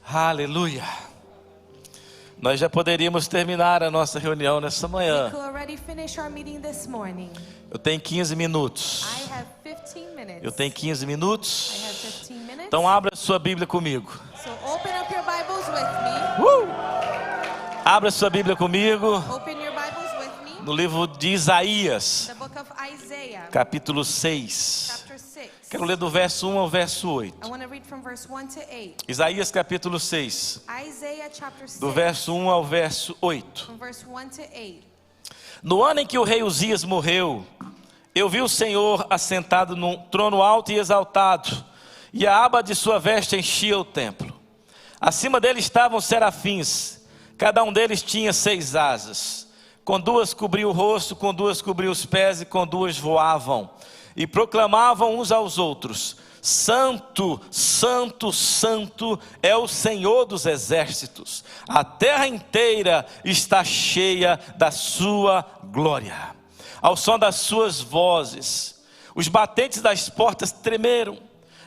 Aleluia. Nós já poderíamos terminar a nossa reunião nessa manhã. Eu tenho 15 minutos. Eu tenho 15 minutos. Então abra sua Bíblia comigo. Abra sua Bíblia comigo. No livro de Isaías, capítulo 6. Quero ler do verso 1 ao verso 8. Isaías capítulo 6, do verso 1 ao verso 8. No ano em que o rei Uzias morreu, eu vi o Senhor assentado num trono alto e exaltado, e a aba de sua veste enchia o templo. Acima dele estavam serafins, cada um deles tinha 6 asas. Com 2 cobriu o rosto, com 2 cobriu os pés e com 2 voavam. E proclamavam uns aos outros: Santo, Santo, Santo é o Senhor dos exércitos. A terra inteira está cheia da sua glória. Ao som das suas vozes, os batentes das portas tremeram,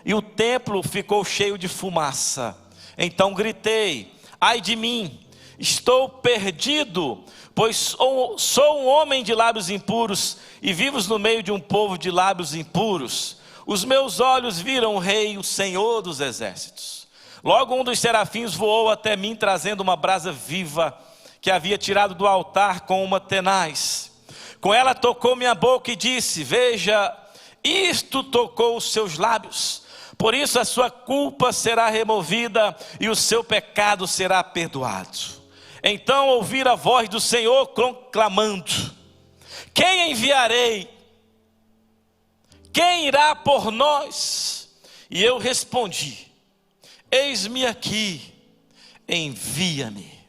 e o templo ficou cheio de fumaça. Então gritei: ai de mim, estou perdido, pois sou um homem de lábios impuros, e vivos no meio de um povo de lábios impuros. Os meus olhos viram o Rei, o Senhor dos exércitos. Logo um dos serafins voou até mim, trazendo uma brasa viva, que havia tirado do altar com uma tenaz. Com ela tocou minha boca e disse: veja, isto tocou os seus lábios. Por isso a sua culpa será removida, e o seu pecado será perdoado. Então ouvi a voz do Senhor clamando: quem enviarei? Quem irá por nós? E eu respondi: eis-me aqui, envia-me.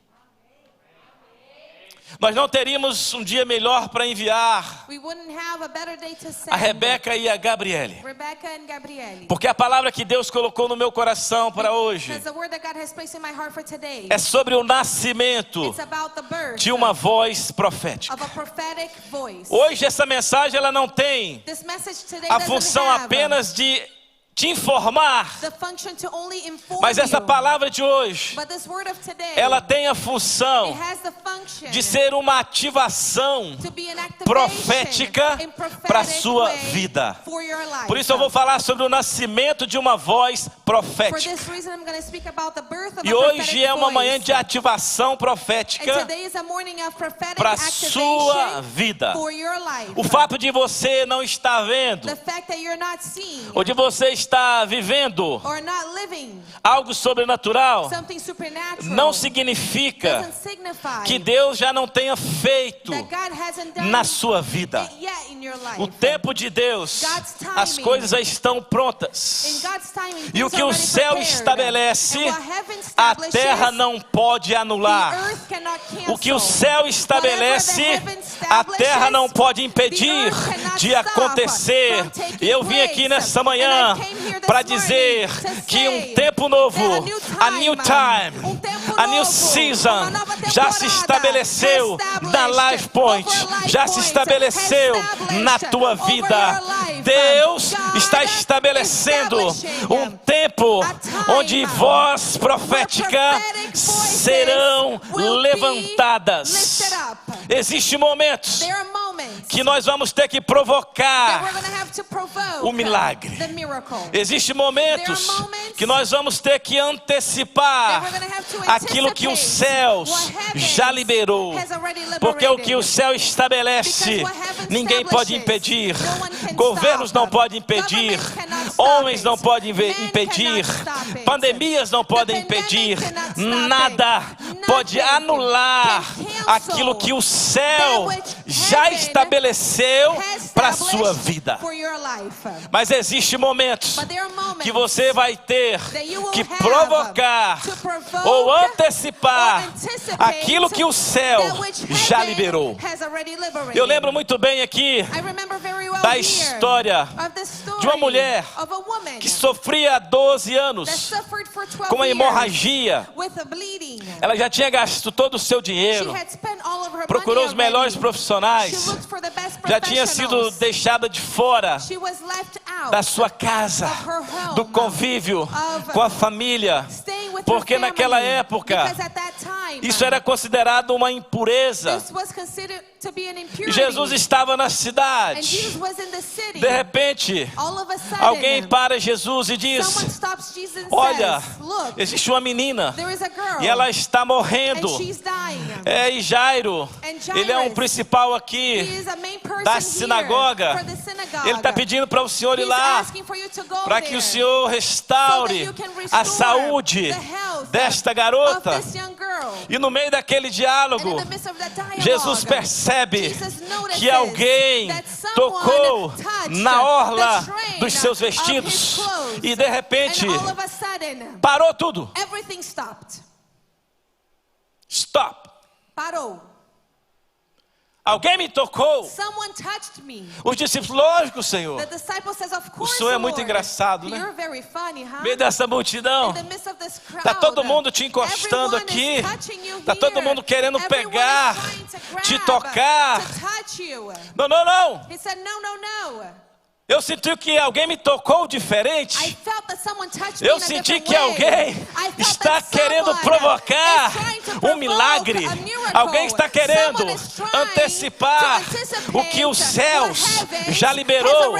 Nós não teríamos um dia melhor para enviar a Rebeca e a Gabriele, porque a palavra que Deus colocou no meu coração para hoje é sobre o nascimento de uma voz profética. Hoje essa mensagem ela não tem a função apenas de te informar, mas essa palavra de hoje, ela tem a função de ser uma ativação profética para a sua vida. Por isso eu vou falar sobre o nascimento de uma voz profética. E hoje é uma manhã de ativação profética para a sua vida. O fato de você não estar vendo, ou de você estar vivendo algo sobrenatural, não significa que Deus já não tenha feito na sua vida. O tempo de Deus, as coisas já estão prontas, e o que o céu estabelece, a terra não pode anular. O que o céu estabelece, a terra não pode impedir de acontecer. Eu vim aqui nessa manhã para dizer que um tempo novo, a new time, a new season, já se estabeleceu na Life Point, já se estabeleceu na tua vida. Deus está estabelecendo um tempo onde vozes proféticas serão levantadas. Existem momentos que nós vamos ter que provocar o milagre. Existem momentos que nós vamos ter que antecipar aquilo que os céus já liberou. Porque o que o céu estabelece, ninguém pode impedir. Governos não podem impedir. Homens não podem impedir. Pandemias não podem impedir. Nada pode anular aquilo que o céu já estabeleceu para a sua vida. Mas existem momentos que você vai ter que provocar ou antecipar aquilo que o céu já liberou. Eu lembro muito bem aqui da história de uma mulher que sofria há 12 anos com uma hemorragia. Ela já tinha gasto todo o seu dinheiro, procurou os melhores profissionais, já tinha sido deixada de fora da sua casa, do convívio com a família, Porque naquela época, isso era considerado uma impureza. E Jesus estava na cidade. De repente, alguém para Jesus e diz: olha, existe uma menina e ela está morrendo. E Jairo, ele é um principal aqui da sinagoga. Ele está pedindo para o senhor ir lá, para que o senhor restaure a saúde desta garota. E no meio daquele diálogo, Jesus percebe que alguém tocou na orla dos seus vestidos. E de repente, parou tudo. Stop. Parou. Alguém me tocou. Os discípulos, lógico, Senhor. O Senhor é muito engraçado, né? No meio dessa multidão, está todo mundo te encostando aqui. Está todo mundo querendo pegar, te tocar. Não, não, não. Eu senti que alguém me tocou diferente. Eu senti que alguém está querendo provocar um milagre. Alguém está querendo antecipar o que os céus já liberou.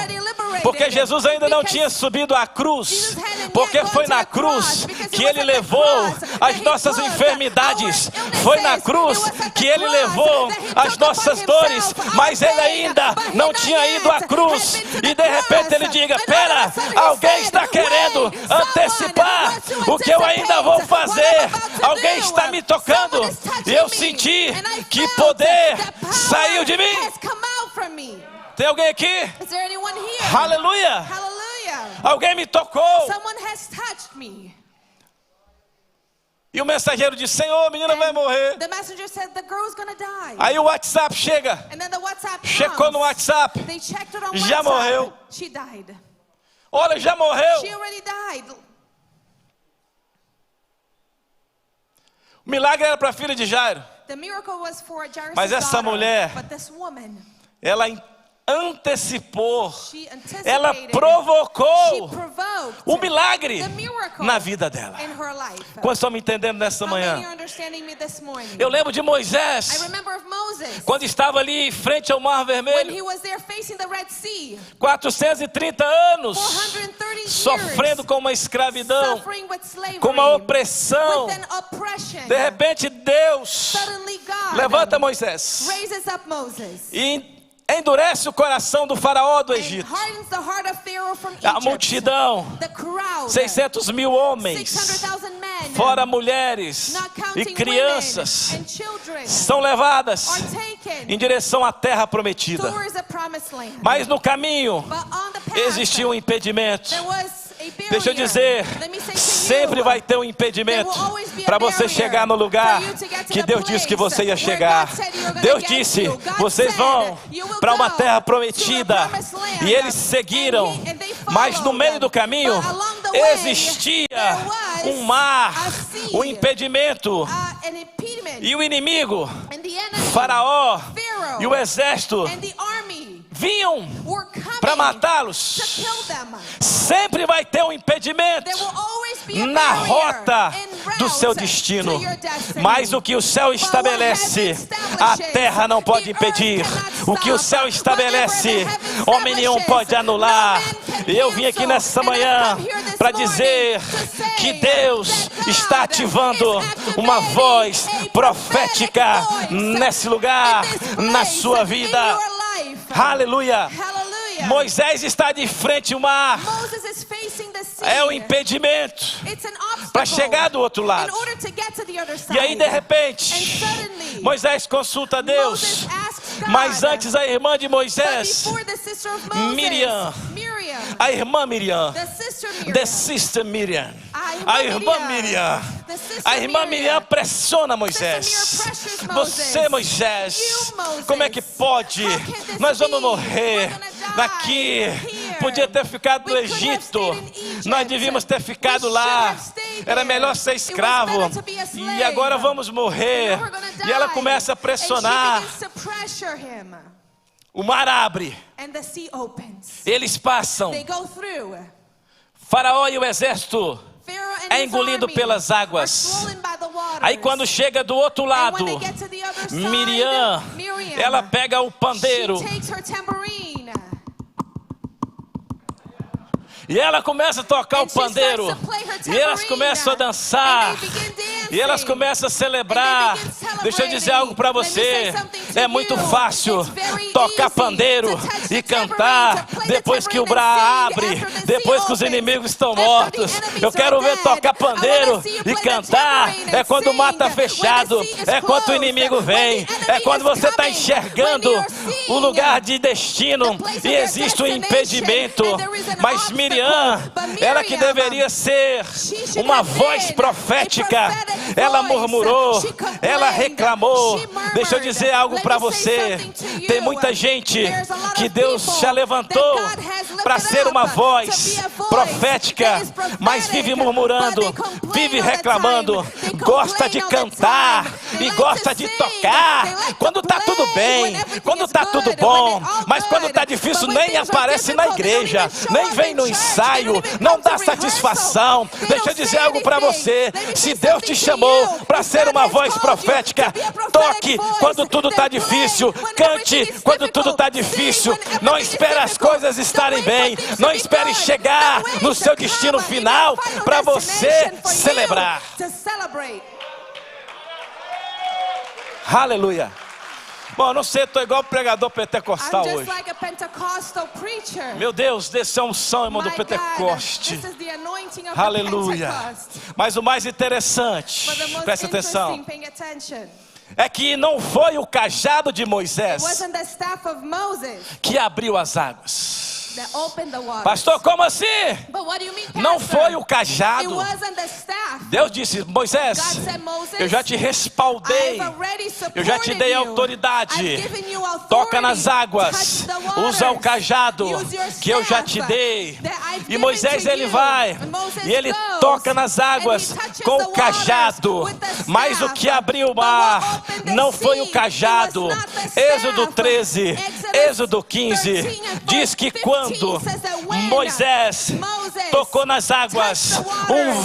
Porque Jesus ainda não tinha subido à cruz. Porque foi na cruz que Ele levou as nossas enfermidades. Foi na cruz que Ele levou as nossas dores. Mas Ele ainda não tinha ido à cruz. E de repente Ele diga: pera, alguém está querendo antecipar o que eu ainda vou fazer. Alguém está me tocando. E eu senti que poder saiu de mim. Tem alguém aqui? Aleluia. Alguém me tocou. E o mensageiro disse: Senhor, a menina vai morrer. Aí o WhatsApp chega. Checou no WhatsApp. Já morreu. Olha, já morreu. O milagre era para a filha de Jairo. Mas essa mulher, ela antecipou, ela provocou o milagre na vida dela. Quantos estão me entendendo nessa manhã? Eu lembro de Moisés, quando estava ali em frente ao Mar Vermelho, 430 anos, sofrendo com uma escravidão, com uma opressão. De repente Deus levanta Moisés e endurece o coração do faraó do Egito. A multidão, 600 mil homens, fora mulheres e crianças, são levadas em direção à terra prometida. Mas no caminho existia um impedimento. Deixa eu dizer, sempre vai ter um impedimento para você chegar no lugar que Deus disse que você ia chegar. Deus disse: vocês vão para uma terra prometida. E eles seguiram, mas no meio do caminho existia um mar, um impedimento. E o inimigo, Faraó e o exército vinham para matá-los. Sempre vai ter um impedimento na rota do seu destino. Mas o que o céu estabelece, a terra não pode impedir. O que o céu estabelece, homem nenhum pode anular. E eu vim aqui nessa manhã para dizer que Deus está ativando uma voz profética nesse lugar, na sua vida. Aleluia. Moisés está de frente ao mar. É um impedimento para chegar do outro lado. E aí de repente Moisés consulta a Deus. Mas antes a irmã de Moisés, Miriam, a irmã Miriam, the sister Miriam, a irmã Miriam, a irmã Miriam pressiona Moisés. Você, Moisés, como é que pode? Nós vamos morrer aqui. Podia ter ficado no Egito. Nós devíamos ter ficado lá. Era melhor ser escravo. E agora vamos morrer. E ela começa a pressionar. O mar abre. Eles passam. Faraó e o exército é engolido pelas águas. Aí quando chega do outro lado, Miriam, ela pega o pandeiro. E ela começa a tocar o pandeiro. E elas começam a dançar. E elas começam a celebrar. Deixa eu dizer algo para você. É muito fácil tocar pandeiro e cantar depois que o Bra abre, depois que os inimigos estão mortos. Eu quero ver tocar pandeiro e cantar. É quando o mar está fechado. É quando o inimigo vem. É quando você está enxergando o lugar de destino e existe um impedimento. Mas Miriam, ela que deveria ser uma voz profética, ela murmurou, ela reclamou. Deixa eu dizer algo para você. Tem muita gente que Deus já levantou para ser uma voz profética, mas vive murmurando, vive reclamando, gosta de cantar e gosta de tocar quando está tudo bem, quando está tudo bom, mas quando está difícil nem aparece na igreja, nem vem no ensaio, não dá satisfação. Deixa eu dizer algo para você. Se Deus te chamou para ser uma voz profética, toque quando tudo está difícil, cante quando tudo está difícil. Não espere as coisas estarem bem, não espere chegar no seu destino final para você celebrar. Aleluia. Bom, eu não sei, estou igual o pregador pentecostal hoje. Meu Deus, desceu a unção, irmão, do Pentecoste. Aleluia. Mas o mais interessante, presta atenção, é que não foi o cajado de Moisés que abriu as águas. Pastor, como assim? Não foi o cajado. Deus disse: Moisés, eu já te respaldei, eu já te dei autoridade. Toca nas águas, usa o cajado que eu já te dei. E Moisés, ele vai e ele toca nas águas com o cajado. Mas o que abriu o mar não foi o cajado. Êxodo 13, Êxodo 15 diz que quando Moisés tocou nas águas, um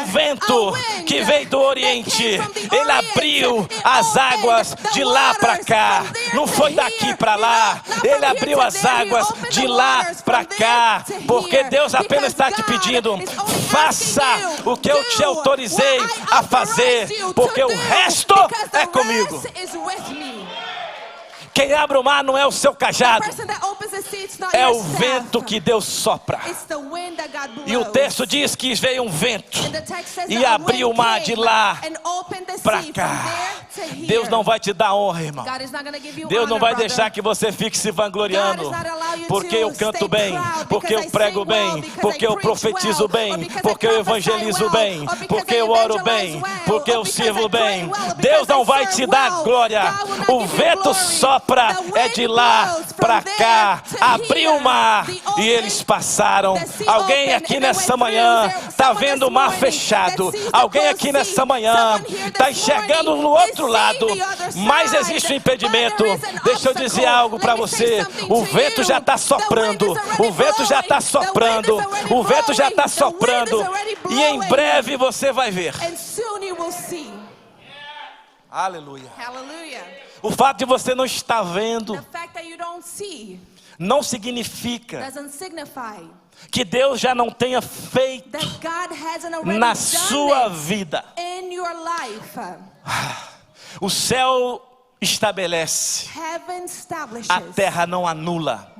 vento que veio do Oriente, ele abriu as águas de lá para cá. Não foi daqui para lá, ele abriu as águas de lá para cá, porque Deus apenas está te pedindo: faça o que eu te autorizei a fazer, porque o resto é comigo. Quem abre o mar não é o seu cajado, é o vento que Deus sopra. E o texto diz que veio um vento e abriu o mar de lá para cá. Deus não vai te dar honra, irmão. Deus não vai deixar que você fique se vangloriando, porque eu canto bem, porque eu prego bem, porque eu profetizo bem, porque eu evangelizo bem, porque eu oro bem, porque eu sirvo bem. Deus não vai te dar glória. O vento sopra, é de lá para cá, abriu o mar e eles passaram. Alguém aqui nessa manhã está vendo o mar fechado. Alguém aqui nessa manhã está enxergando no outro lado, mas existe um impedimento. Deixa eu dizer algo para você. O vento já está soprando, o vento já está soprando, o vento já está soprando, e em breve você vai ver. Aleluia. O fato de você não estar vendo não significa que Deus já não tenha feito na sua vida. O céu estabelece, a terra não anula.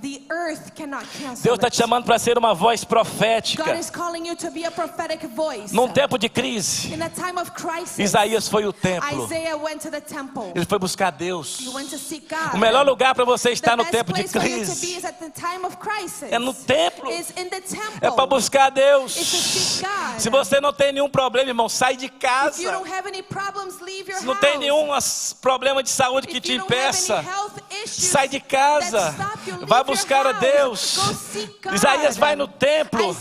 Deus está te chamando para ser uma voz profética. Num tempo de crise, Isaías foi o templo. Ele foi buscar Deus. O melhor lugar para você estar no tempo de crise é no templo. É para buscar Deus. Se você não tem nenhum problema, irmão, sai de casa. Se não tem nenhum problema de saúde que te impeça, sai de casa, vai buscar a Deus. Isaías vai no templo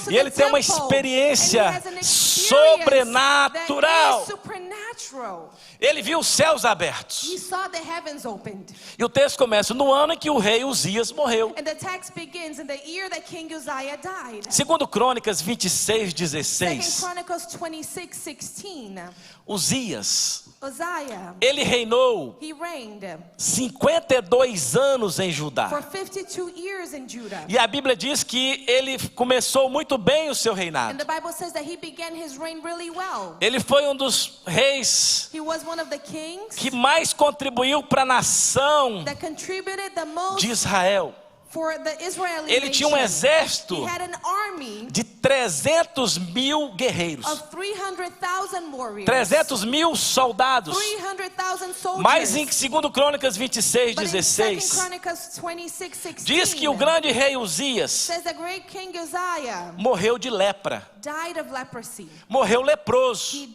e ele tem uma experiência sobrenatural. Ele viu os céus abertos. E o texto começa no ano em que o rei Uzias morreu. Segundo Crônicas 26:16. Uzias, ele reinou 52 anos em Judá. E a Bíblia diz que ele começou muito bem o seu reinado. Ele foi um dos reis que mais contribuiu para a nação de Israel. Ele tinha um exército de 300 mil guerreiros, 300 mil soldados. Mas em 2 Crônicas 26:16 diz que o grande rei Uzias morreu de lepra. Morreu leproso.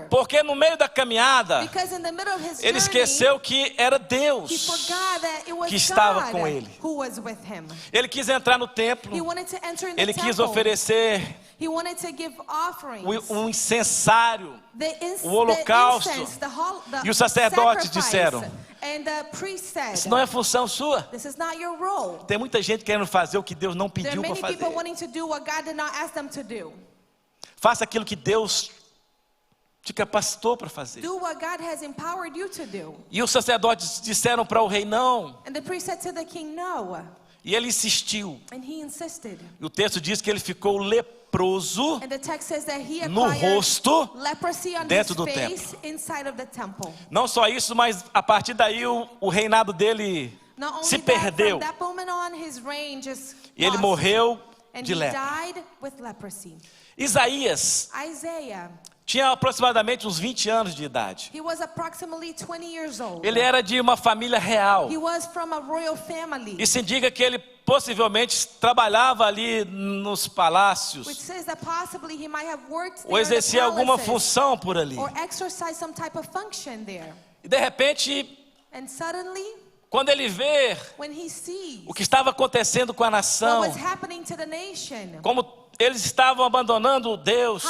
Porque no meio da caminhada ele esqueceu que era Deus que estava com ele. Ele quis entrar no templo. Ele quis oferecer um incensário, o holocausto. E os sacerdotes disseram: isso não é função sua. Tem muita gente querendo fazer o que Deus não pediu para fazer. Faça aquilo que Deus te capacitou para fazer. E os sacerdotes disseram para o rei não. E ele insistiu. E o texto diz que ele ficou leproso no rosto dentro do templo. Não só isso, mas a partir daí o reinado dele se perdeu. E ele morreu de lepra. Isaías tinha aproximadamente uns 20 anos de idade. Ele era de uma família real. E se indica que ele possivelmente trabalhava ali nos palácios, ou exercia alguma função por ali. E de repente, quando ele vê o que estava acontecendo com a nação, como eles estavam abandonando Deus,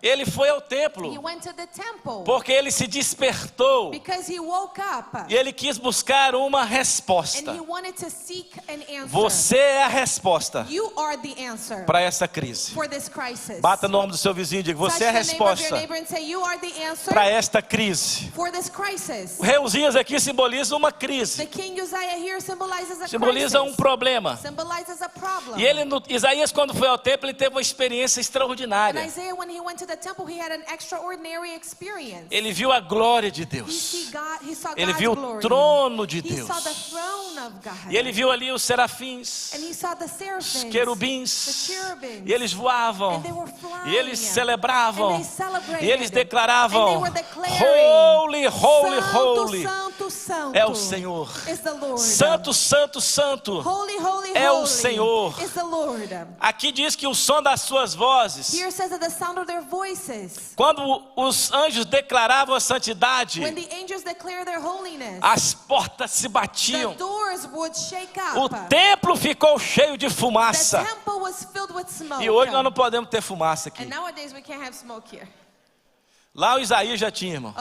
ele foi ao templo, porque ele se despertou e ele quis buscar uma resposta. Você é a resposta para essa crise. Bata no ombro do seu vizinho e diga: você é a resposta para esta crise. O rei Uzias aqui simboliza uma crise, simboliza um problema. E ele, Isaías, quando foi ao templo, ele teve uma experiência extraordinária. Ele viu a glória de Deus. Ele viu o trono de Deus. E ele viu ali os serafins, os querubins. E eles voavam. E eles celebravam. E eles declaravam: Holy, holy, holy é o Senhor. Santo, santo, santo é o Senhor. Aqui diz que o som das suas vozes, quando os anjos declaravam a santidade, as portas se batiam. O templo ficou cheio de fumaça. E hoje nós não podemos ter fumaça aqui. Lá o Isaías já tinha, irmão,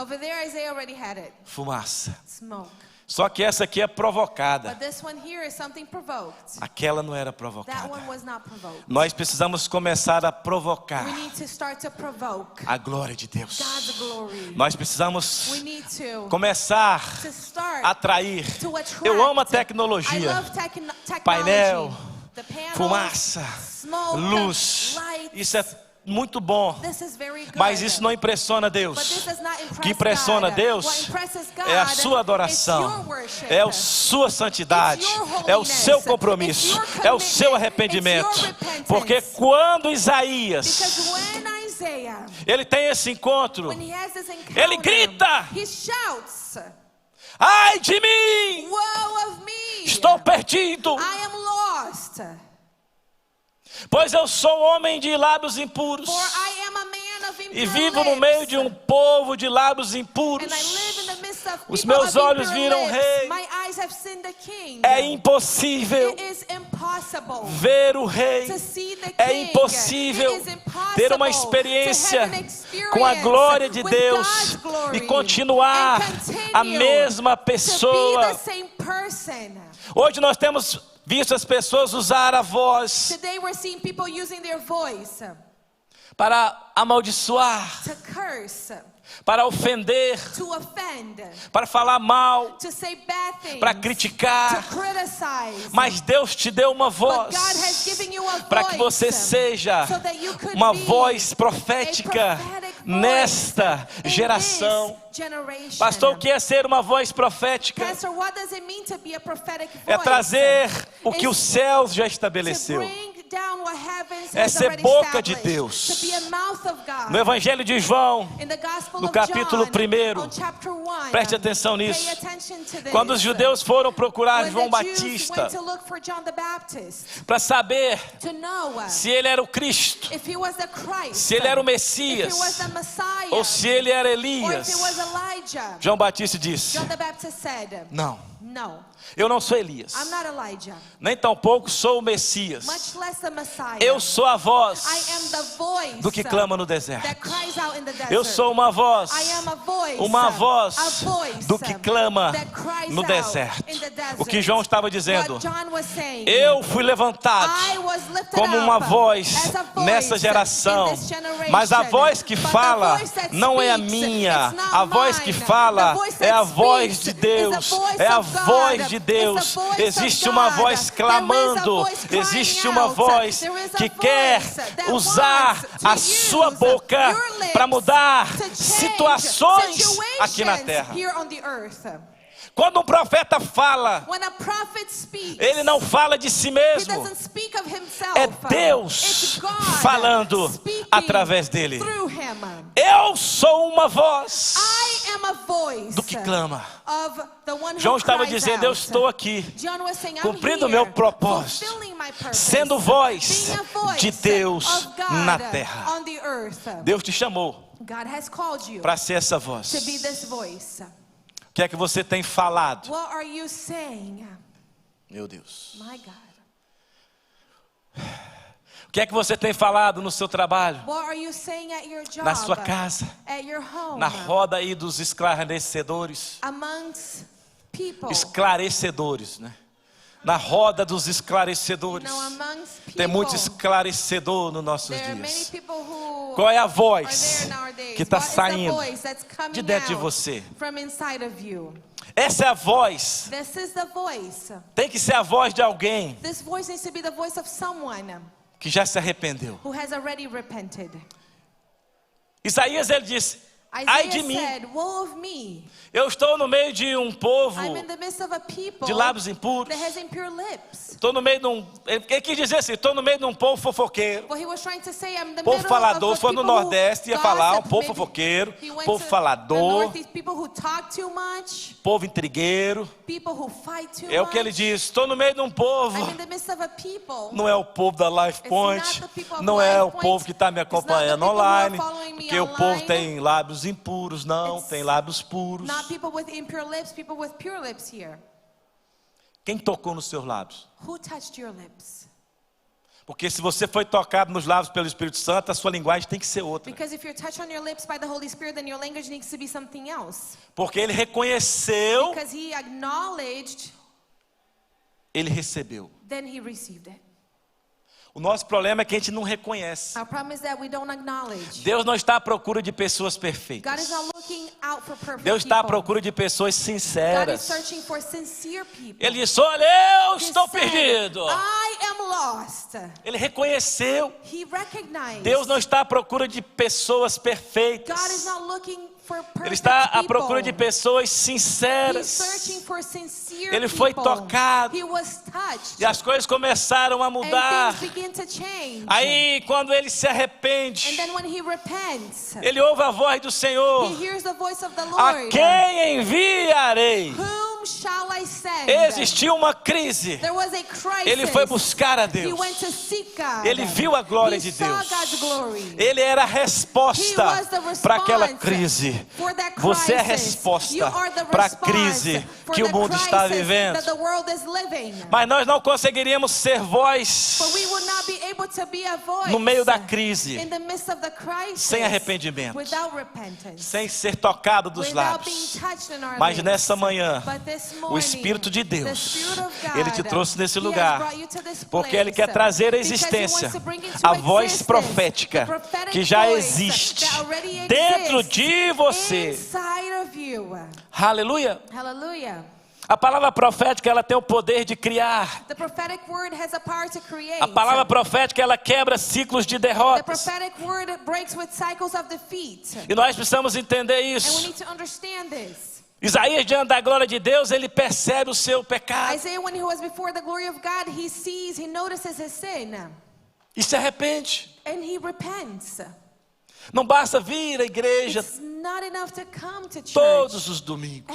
fumaça. Só que essa aqui é provocada. Aquela não era provocada. Nós precisamos começar a provocar a glória de Deus. Nós precisamos começar a atrair. Eu amo a tecnologia. Painel, fumaça, luz. Isso é muito bom, mas isso não impressiona Deus. O que impressiona Deus é a sua adoração, é a sua santidade, é o seu compromisso, é o seu arrependimento. Porque quando Isaías, ele tem esse encontro, ele grita: ai de mim, estou perdido, pois eu sou homem de lábios impuros e vivo no meio de um povo de lábios impuros. Os meus olhos viram o Rei, É impossível ver o Rei. É impossível ter uma experiência com a glória de Deus e continuar a mesma pessoa. Hoje nós temos visto as pessoas usar a voz para amaldiçoar, para ofender, para falar mal, para criticar. Mas Deus te deu uma voz para que você seja uma voz profética nesta geração. Pastor, o que é ser uma voz profética? É trazer o que os céus já estabeleceu. É ser boca de Deus. No Evangelho de João, no capítulo 1, preste atenção nisso. Quando os judeus foram procurar João Batista para saber se ele era o Cristo, se ele era o Messias, ou se ele era Elias, João Batista disse: não, eu não sou Elias, nem tampouco sou o Messias. Eu sou a voz do que clama no deserto. Eu sou uma voz do que clama no deserto. O que João estava dizendo: eu fui levantado como uma voz nessa geração, mas a voz que fala não é a minha. A voz que fala é a voz de Deus. É a voz de Deus. Existe uma voz clamando. Existe uma voz que quer usar a sua boca para mudar situações aqui na terra. Quando um profeta fala, ele não fala de si mesmo. É Deus falando através dele. Eu sou uma voz do que clama. João estava dizendo: eu estou aqui cumprindo o meu propósito, sendo voz de Deus na terra. Deus te chamou para ser essa voz. O que é que você tem falado? Meu Deus. O que é que você tem falado no seu trabalho? Na sua casa? Na roda aí dos esclarecedores? Esclarecedores, né? Na roda dos esclarecedores. Tem muito esclarecedor nos nossos dias. Qual é a voz que está saindo de dentro de você? Essa é a voz. Tem que ser a voz de alguém que já se arrependeu. Isaías, ele disse: ai de mim, eu estou no meio de um povo de lábios impuros. Estou no meio de um... Ele quis dizer assim: estou no meio de um povo fofoqueiro. Povo falador. Se for no Nordeste, ia falar um povo fofoqueiro, povo falador, povo intrigueiro. É o que ele diz: estou no meio de um povo. Não é o povo da Life Point, não é o povo que está me acompanhando online, porque o povo tem lábios impuros. Não, tem lábios puros. Quem tocou nos seus lábios? Porque se você foi tocado nos lábios pelo Espírito Santo, a sua linguagem tem que ser outra. Porque ele reconheceu, ele recebeu. O nosso problema é que a gente não reconhece. Deus não está à procura de pessoas perfeitas. Deus está à procura de pessoas sinceras. Ele disse: olha, eu estou perdido. Ele reconheceu. Deus não está à procura de pessoas perfeitas. Ele está à procura de pessoas sinceras. Ele foi tocado. E as coisas começaram a mudar. Aí quando ele se arrepende, ele ouve a voz do Senhor: a quem enviarei? Existiu uma crise. Ele foi buscar a Deus. Ele viu a glória de Deus. Ele era a resposta para aquela crise. Você é a resposta para a crise que o mundo está vivendo. Mas nós não conseguiríamos ser voz no meio da crise sem arrependimento, sem ser tocado dos lábios. Mas nessa manhã, o Espírito de Deus, Ele te trouxe nesse lugar, porque Ele quer trazer à existência a voz profética que já existe dentro de você. Aleluia. A palavra profética, ela tem o poder de criar. A palavra profética, ela quebra ciclos de derrotas. E nós precisamos entender isso. Isaías, diante da glória de Deus, ele percebe o seu pecado. E se arrepende. Não basta vir à igreja todos os domingos.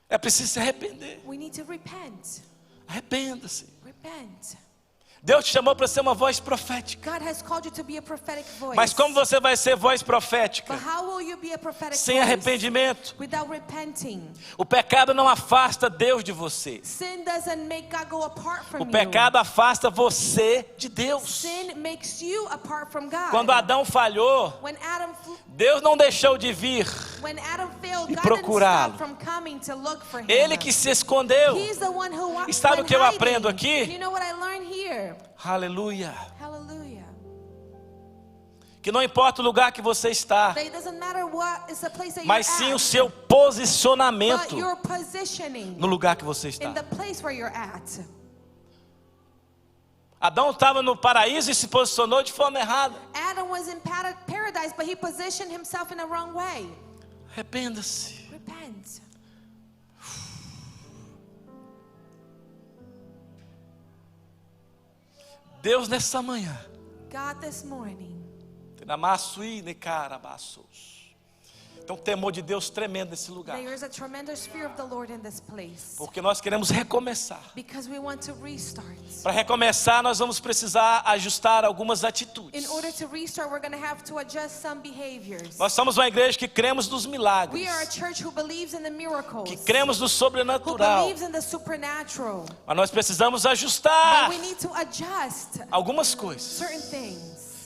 É preciso se arrepender. Arrependa-se. Deus te chamou para ser uma voz profética. Mas como você vai ser voz profética? Sem arrependimento. O pecado não afasta Deus de você. O pecado afasta você de Deus. Quando Adão falhou, Deus não deixou de vir e procurá-lo. Ele que se escondeu. E sabe o que eu aprendo aqui? Aleluia. Que não importa o lugar que você está, mas sim o seu posicionamento no lugar que você está. Adão estava no paraíso e se posicionou de forma errada. Arrependa-se. Deus nessa manhã. Tem um temor de Deus tremendo nesse lugar. Porque nós queremos recomeçar. Para recomeçar, nós vamos precisar ajustar algumas atitudes. Nós somos uma igreja que cremos nos milagres. Que cremos no sobrenatural. Mas nós precisamos ajustar algumas coisas.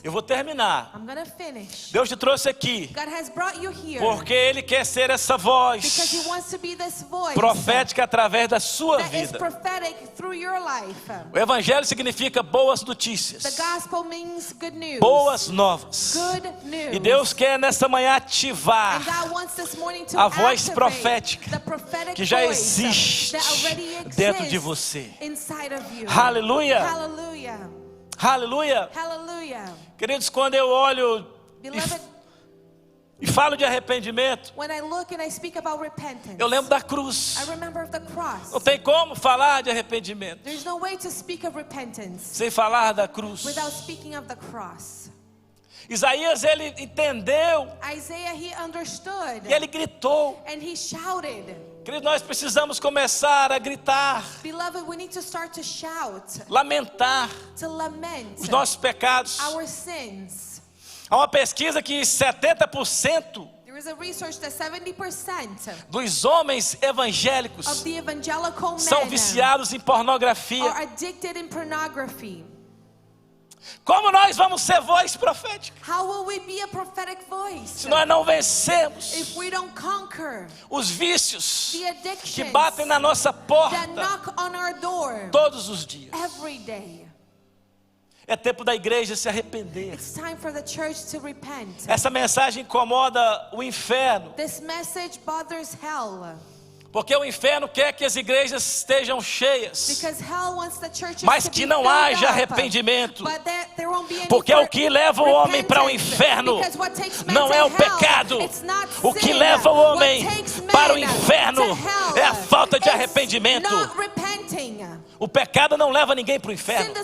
Eu vou terminar. Deus te trouxe aqui porque Ele quer ser essa voz profética através da sua vida. O Evangelho significa boas notícias, boas novas. E Deus quer nessa manhã ativar a voz profética que já existe dentro de você. Aleluia. Aleluia. Queridos, quando eu olho e falo de arrependimento, eu lembro da cruz. Não tem como falar de arrependimento sem falar da cruz. Isaías, ele entendeu. E ele gritou. Queridos, nós precisamos começar a gritar, lamentar os nossos pecados. Há uma pesquisa que 70% dos homens evangélicos são viciados em pornografia. Como nós vamos ser voz profética? Se nós não vencermos os vícios que batem na nossa porta todos os dias. É tempo da igreja se arrepender. Essa mensagem incomoda o inferno. Porque o inferno quer que as igrejas estejam cheias, mas que não haja arrependimento. Porque o que leva o homem para o inferno não é o pecado. O que leva o homem para o inferno é a falta de arrependimento. O pecado não leva ninguém para o inferno.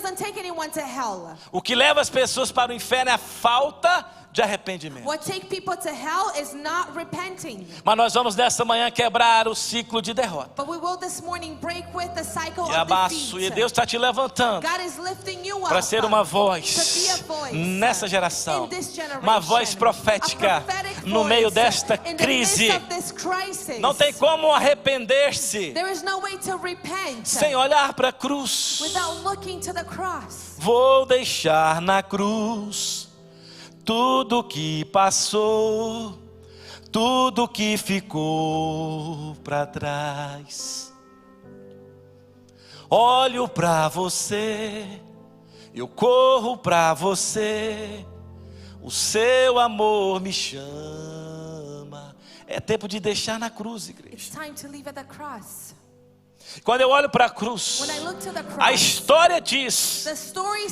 O que leva as pessoas para o inferno é a falta de arrependimento. What take people to hell is not repenting. Mas nós vamos nessa manhã quebrar o ciclo de derrota. But we will this morning break with the cycle E of defeat. E Deus está te levantando God is lifting you up para ser uma voz nessa geração, uma voz profética no meio desta crise. Não tem como arrepender-se sem olhar para a cruz. Vou deixar na cruz tudo que passou, tudo que ficou para trás. Olho para você, eu corro para você, o seu amor me chama. É tempo de deixar na cruz, igreja. Quando eu olho para a cruz, a história diz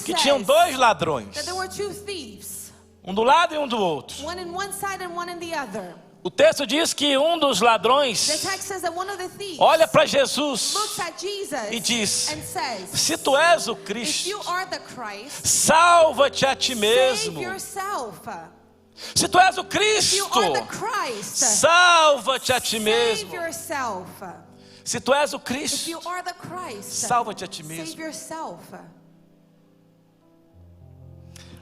que tinham dois ladrões, um do lado e um do outro. O texto diz que um dos ladrões olha para Jesus e diz: se tu és o Cristo, salva-te a ti mesmo. Se tu és o Cristo, salva-te a ti mesmo. Se tu és o Cristo, salva-te a ti mesmo.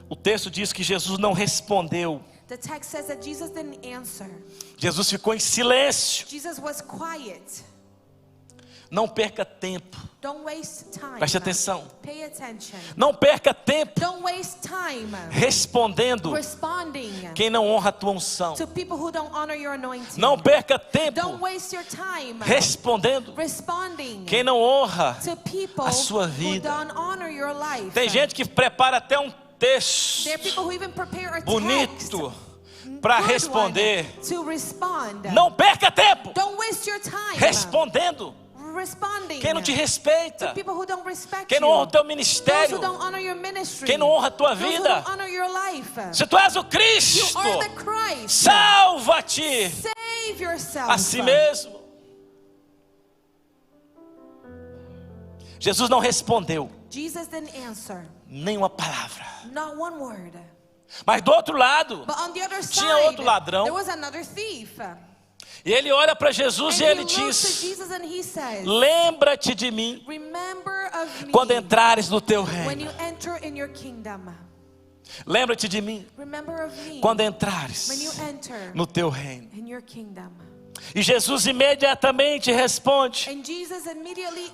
O texto diz que Jesus não respondeu. The text says that Jesus didn't answer. Jesus ficou em silêncio. Jesus was quiet. Não perca tempo. Don't waste time. Preste atenção. Pay attention. Não perca tempo Don't waste time respondendo quem não honra a tua unção. To people who don't honor your anointing. Não perca tempo Don't waste your time respondendo quem não honra to people a sua vida. Who don't honor your life. Tem gente que prepara até um texto bonito para responder. Não perca tempo respondendo quem não te respeita, quem não honra o teu ministério, quem não honra a tua vida. Se tu és o Cristo, salva-te a si mesmo. Jesus não respondeu nenhuma palavra. Mas do outro lado, tinha outro ladrão. E ele olha para Jesus e ele diz: lembra-te de mim quando entrares no teu reino. Lembra-te de mim quando entrares no teu reino. E Jesus imediatamente responde: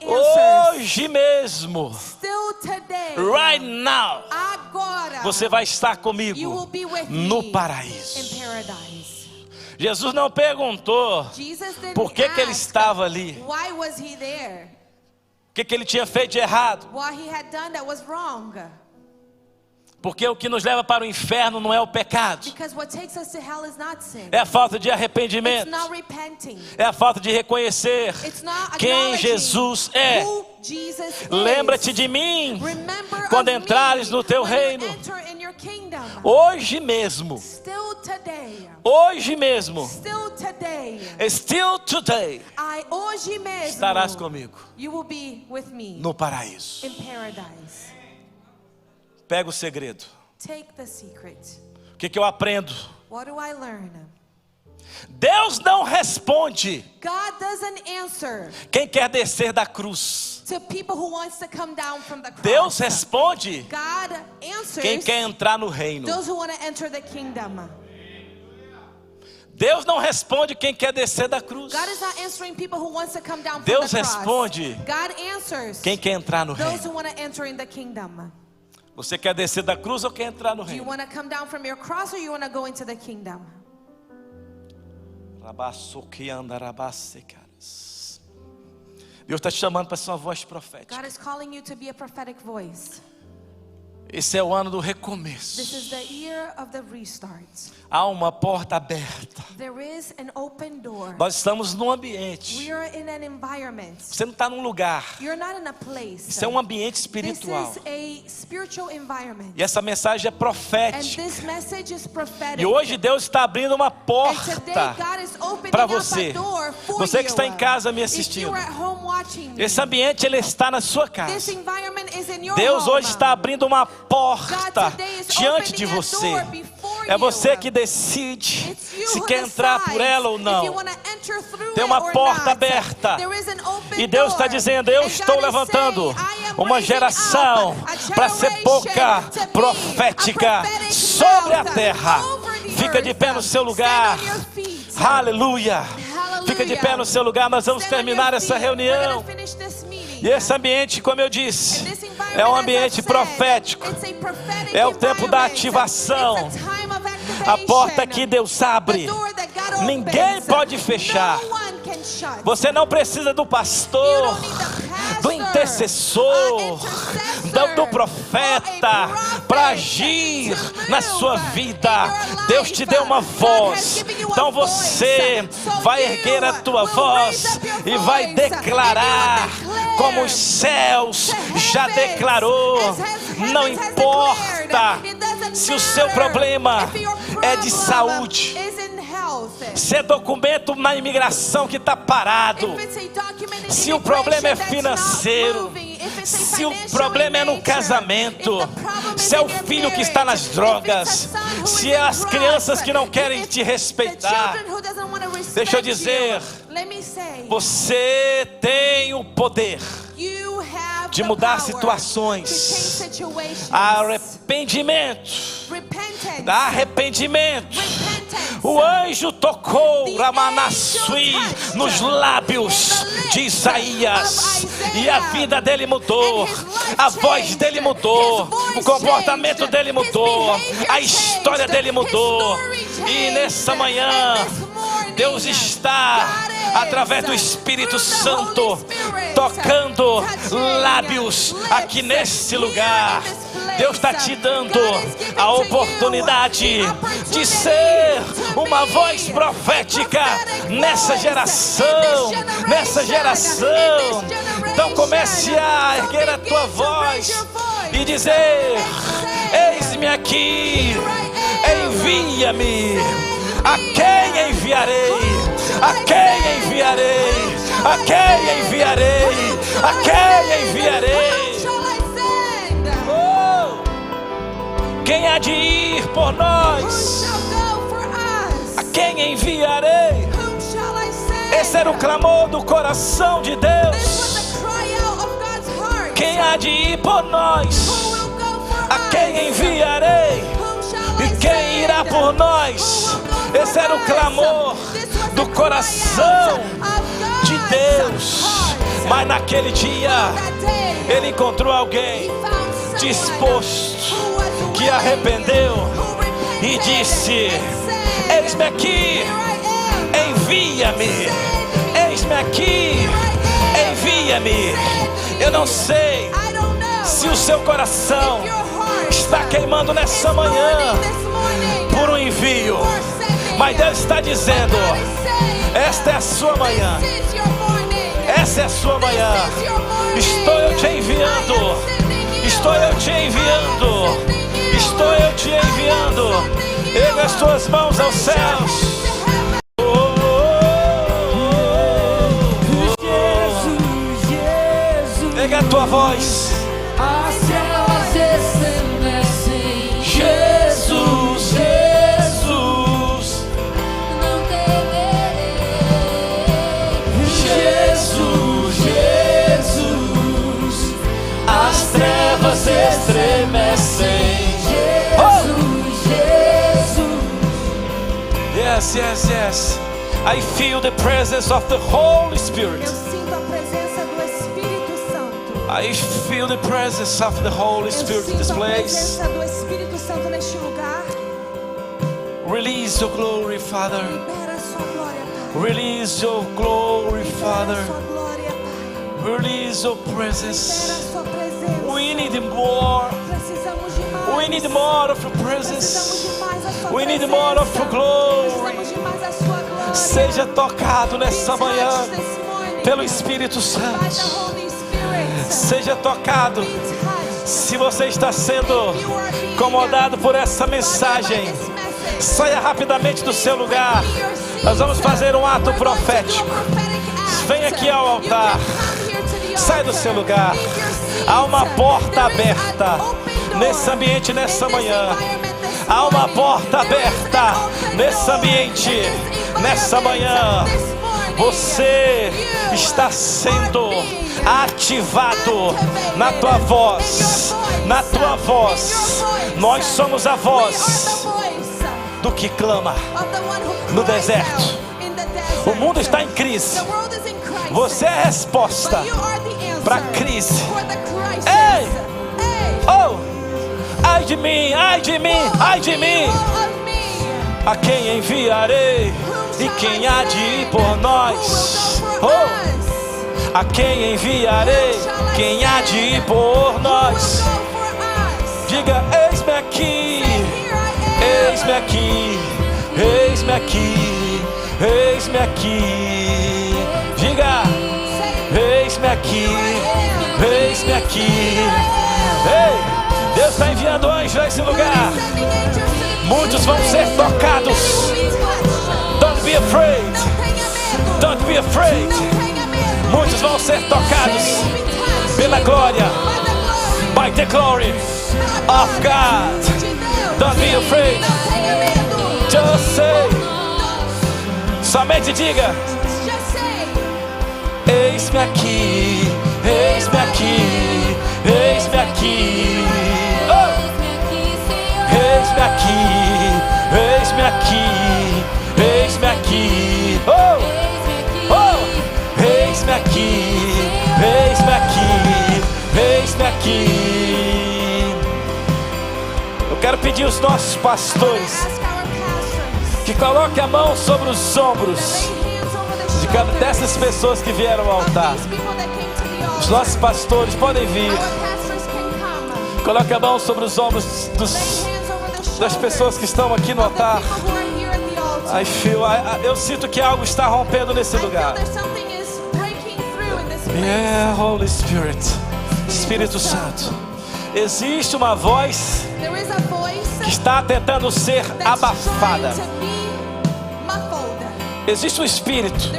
hoje mesmo, right now, você vai estar comigo no paraíso. Jesus não perguntou por que ele estava ali, o que ele tinha feito de errado. Porque o que nos leva para o inferno não é o pecado, é a falta de arrependimento, é a falta de reconhecer quem Jesus é. Lembra-te de mim quando entrares no teu reino. Hoje mesmo, hoje mesmo, still today, estarás comigo no paraíso. Pega o segredo. O que eu aprendo? Deus não responde quem quer descer da cruz. Deus responde quem quer entrar no reino. Deus não responde quem quer descer da cruz. Deus responde quem quer entrar no reino. Você quer descer da cruz ou quer entrar no reino? Deus está te chamando para ser uma voz profética. Esse é o ano do recomeço. Há uma porta aberta. Nós estamos num ambiente. Você não está num lugar. Isso é um ambiente espiritual. E essa mensagem é profética. E hoje Deus está abrindo uma porta para você. Você que está em casa me assistindo. Esse ambiente ele está na sua casa. Deus hoje está abrindo uma porta diante de você. É você que decide se quer entrar por ela ou não. Tem uma porta aberta. E Deus está dizendo, eu estou levantando uma geração para ser boca profética sobre a terra. Fica de pé no seu lugar. Aleluia. Fica de pé no seu lugar. Nós vamos terminar essa reunião. E esse ambiente, como eu disse, é um ambiente profético. É o tempo da ativação. A porta que Deus abre, ninguém pode fechar. Você não precisa do pastor, do intercessor, do profeta para agir na sua vida. Deus te deu uma voz. Então você vai erguer a tua voz e vai declarar como os céus já declarou. Não importa se o seu problema é de saúde, se é documento na imigração que está parado, se o problema é financeiro, se o problema é no casamento, se é o filho que está nas drogas, se é as crianças que não querem te respeitar, deixa eu dizer, você tem o poder de mudar situações. Arrependimento. O anjo tocou Ramanassui nos lábios de Isaías e a vida dele mudou, a voz dele mudou, o comportamento dele mudou, a história dele mudou. E nessa manhã Deus está, através do Espírito Santo, tocando lábios aqui nesse lugar. Deus está te dando a oportunidade de ser uma voz profética nessa geração, Então comece a erguer a tua voz e dizer: eis-me aqui, envia-me. A quem enviarei? A quem enviarei? A quem enviarei? A quem enviarei? Oh! Quem há de ir por nós? A quem enviarei? Esse era o clamor do coração de Deus. Quem há de ir por nós? A quem enviarei? E quem irá por nós? Esse era o clamor do coração de Deus. Mas naquele dia ele encontrou alguém disposto, que arrependeu e disse: eis-me aqui, envia-me. Eis-me aqui, envia-me. Eu não sei se o seu coração está queimando nessa manhã por um envio, mas Deus está dizendo: esta é a sua manhã. Essa é a sua manhã. Estou eu te enviando. Estou eu te enviando. Estou eu te enviando. Erga as tuas mãos aos céus. Erga a tua voz. As céus estremecem. Jesus, Jesus. Não temerei. Jesus, Jesus. As trevas estremecem. Jesus, Jesus. Yes, yes, yes. I feel the presence of the Holy Spirit. Eu sinto a presença do Espírito Santo. I feel the presence of the Holy Spirit in this Eu sinto a place. presença do Espírito Santo neste lugar. Release your glory, Father. Libera a sua glória, Pai. Release your glory, Libera Father. a sua glória, Pai. Release your Libera presence. a sua presença. We need more. Precisamos de mais. We need more of your Precisamos presence. de mais a sua We need presença. more of your glory. Precisamos de mais a sua glória. Seja tocado nessa manhã Be touched this morning pelo Espírito by the Santo. Holy Spirit. Seja tocado. Be touched. Se você está sendo incomodado por essa mensagem, saia rapidamente do seu lugar. Nós vamos fazer um ato profético. Vem aqui ao altar. Sai do seu lugar. Há uma porta aberta nesse ambiente, nessa manhã. Há uma porta aberta nesse ambiente, nessa manhã. Você está sendo ativado na tua voz, na tua voz. Nós somos a voz do que clama no deserto. O mundo está em crise. Você é a resposta para a crise. Ei! Oh! Ai de mim, ai de mim, ai de mim. A quem enviarei e quem há de ir por nós? Oh! A quem enviarei, quem há de ir por nós? Diga, eis-me aqui, eis-me aqui, eis-me aqui, eis-me aqui. Diga, eis-me aqui, eis-me aqui. Ei! Deus está enviando anjos a esse lugar. Muitos vão ser tocados. Don't be afraid. Don't be afraid. Muitos vão ser tocados pela glória. By the glory of God. Don't be afraid. Just say. Somente diga. Eis-me aqui. Eis-me aqui. Eis-me aqui. Eis-me aqui, eis-me aqui, eis-me aqui, oh, oh, eis-me aqui, eis-me aqui, eis-me aqui. Eu quero pedir aos nossos pastores que coloquem a mão sobre os ombros de cada dessas pessoas que vieram ao altar. Os nossos pastores podem vir. Coloque a mão sobre os ombros das pessoas que estão aqui no altar. Eu sinto que algo está rompendo nesse lugar. Yeah, Holy Spirit, Espírito Santo. Existe uma voz que está tentando ser abafada. Existe um espírito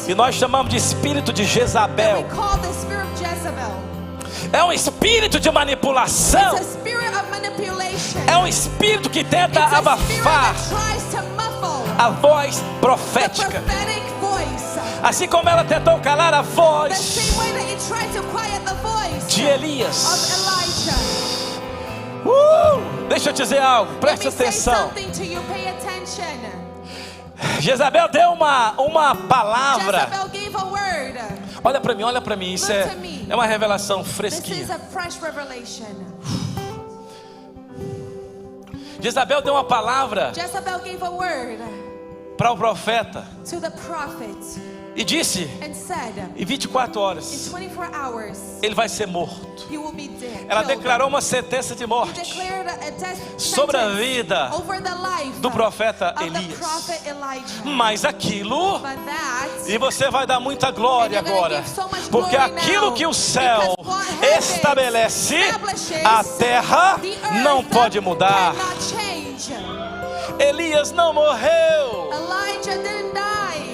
que nós chamamos de espírito de Jezabel. É um espírito de manipulação. É um espírito que tenta abafar a voz profética. Assim como ela tentou calar a voz de Elias. Deixa eu dizer algo, preste atenção. Jezabel deu uma palavra. Olha para mim, isso é uma revelação fresquinha. Jezabel deu uma palavra para o profeta e disse: em 24 horas ele vai ser morto. Ela declarou uma sentença de morte sobre a vida do profeta Elias. Mas aquilo, e você vai dar muita glória agora, porque aquilo que o céu estabelece, a terra não pode mudar. Elias não morreu.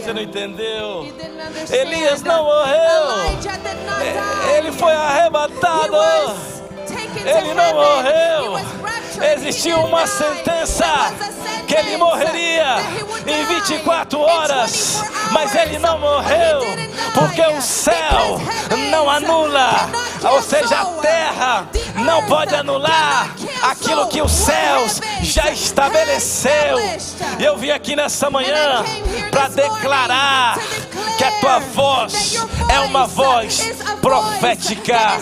Você não entendeu? Elias não morreu. Ele foi arrebatado. Ele não morreu. Existiu uma sentença que ele morreria em 24 horas, mas ele não morreu, porque o céu não anula, ou seja, a terra não pode anular aquilo que os céus já estabeleceu. Eu vim aqui nessa manhã para declarar que a tua voz é uma voz profética.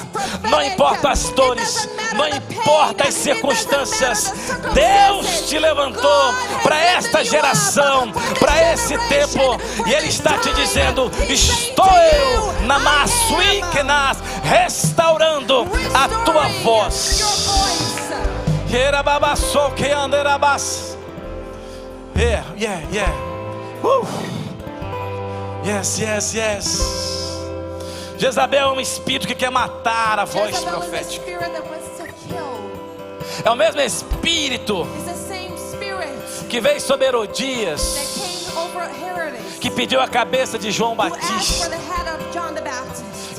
Não importa as dores, não importa as circunstâncias, Deus te levantou para esta geração, para esse tempo, e Ele está te dizendo: estou eu na Masuíquenas restaurando a tua voz. Yes. Jezabel é um espírito que quer matar a voz profética. É o mesmo espírito que veio sobre Herodias, que pediu a cabeça de João Batista.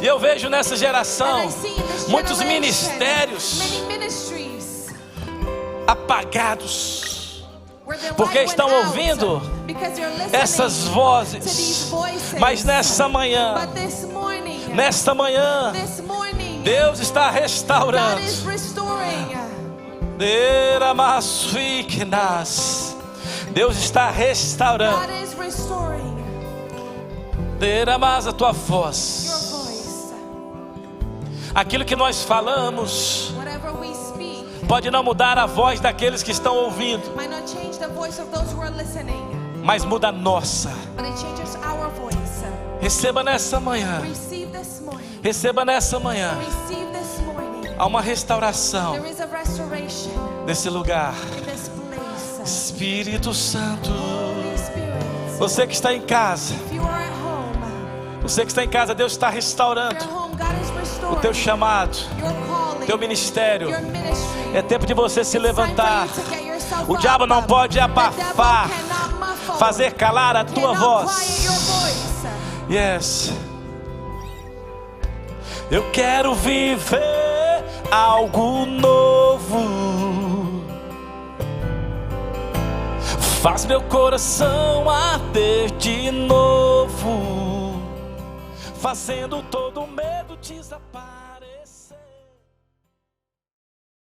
E eu vejo nessa geração muitos ministérios apagados, porque estão ouvindo essas vozes. Mas nessa manhã, Deus está restaurando. Deus está restaurando. Derramas a tua voz. Aquilo que nós falamos pode não mudar a voz daqueles que estão ouvindo, mas muda a nossa. Receba nessa manhã. Receba nessa manhã. Há uma restauração nesse lugar. Espírito Santo. Você que está em casa, você que está em casa, Deus está restaurando o teu chamado, o teu ministério. É tempo de você se levantar. O diabo não pode abafar, fazer calar a tua voz. Yes. Eu quero viver algo novo. Faz meu coração arder de novo, fazendo todo medo desaparecer.